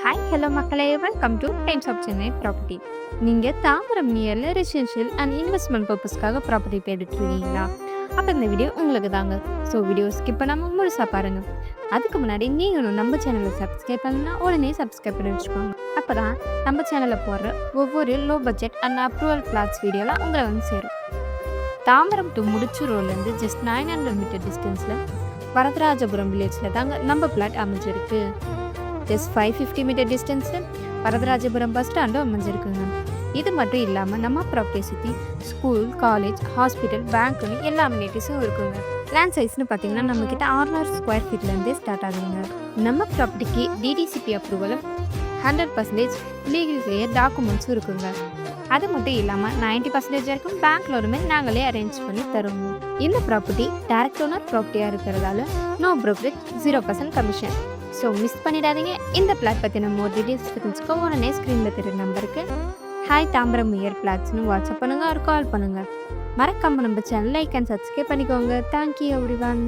Hi hello மக்களே, welcome to times of Chennai property. நீங்கள் தாம்பரம் நியரில் ரெசிடென்ஷியல் அண்ட் இன்வெஸ்ட்மெண்ட் பர்பஸ்க்காக ப்ராப்பர்ட்டி தேடிட்டு இருக்கீங்களா? அப்போ இந்த வீடியோ உங்களுக்கு தாங்க. ஸோ வீடியோ ஸ்கிப் பண்ணாமல் முழுசாக பாருங்கள். அதுக்கு முன்னாடி நீங்களும் நம்ம சேனலை சப்ஸ்கிரைப் பண்ணா உடனே சப்ஸ்கிரைப் பண்ணி வச்சுக்கோங்க. அப்போ தான் நம்ம சேனலில் போடுற ஒவ்வொரு low budget and approval flats வீடியோலாம் உங்களை வந்து சேரும். தாம்பரம் டு முடிச்சு ரோட்லேருந்து ஜஸ்ட் 900 மீட்டர் டிஸ்டன்ஸில் வரதராஜபுரம் வில்லேஜில் தாங்க நம்ம பிளாட் அமைஞ்சிருக்கு. ஜஸ்ட் 550 மீட்டர் டிஸ்டன்ஸில் வரதராஜபுரம் பஸ் ஸ்டாண்டும் அமைஞ்சிருக்குங்க. இது மட்டும் இல்லாமல் நம்ம ப்ராப்பர்ட்டியை சுற்றி ஸ்கூல், காலேஜ், ஹாஸ்பிட்டல், பேங்க்னு எல்லா அம்யூனிட்டிஸும் இருக்குங்க. லேண்ட் சைஸ்னு பார்த்தீங்கன்னா நம்மக்கிட்ட 600 ஸ்கொயர் ஃபீட்லேருந்தே ஸ்டார்ட் ஆகுதுங்க. நம்ம ப்ராப்பர்ட்டிக்கு டிடிசிபி அப்ரூவலும் 100% லீகல் கிளியர் டாக்குமெண்ட்ஸும் இருக்குங்க. அது மட்டும் இல்லாமல் 90% வரைக்கும் பேங்க் லோனுமே நாங்களே அரேஞ்ச் பண்ணி தருவோம். இந்த ப்ராப்பர்ட்டி டைரக்ட் ஓனர் ப்ராப்பர்ட்டியாக இருக்கிறதால no brokerage, 0% commission. So miss பண்ணிடாதீங்க. இந்த பிளாட் பற்றின மோர் டீட்டெயில்ஸ் தெரிஞ்சுக்கோ உடனே ஸ்க்ரீனில் தெரியுற நம்பருக்கு ஹாய் தாம்பரம் நியர் பிளாட்ஸ்னு வாட்ஸ்அப் பண்ணுங்கள், ஒரு கால் பண்ணுங்கள். மறக்காமல் நம்ம சேனல் லைக் அண்ட் சப்ஸ்கிரைப் பண்ணிக்கோங்க. Thank you everyone.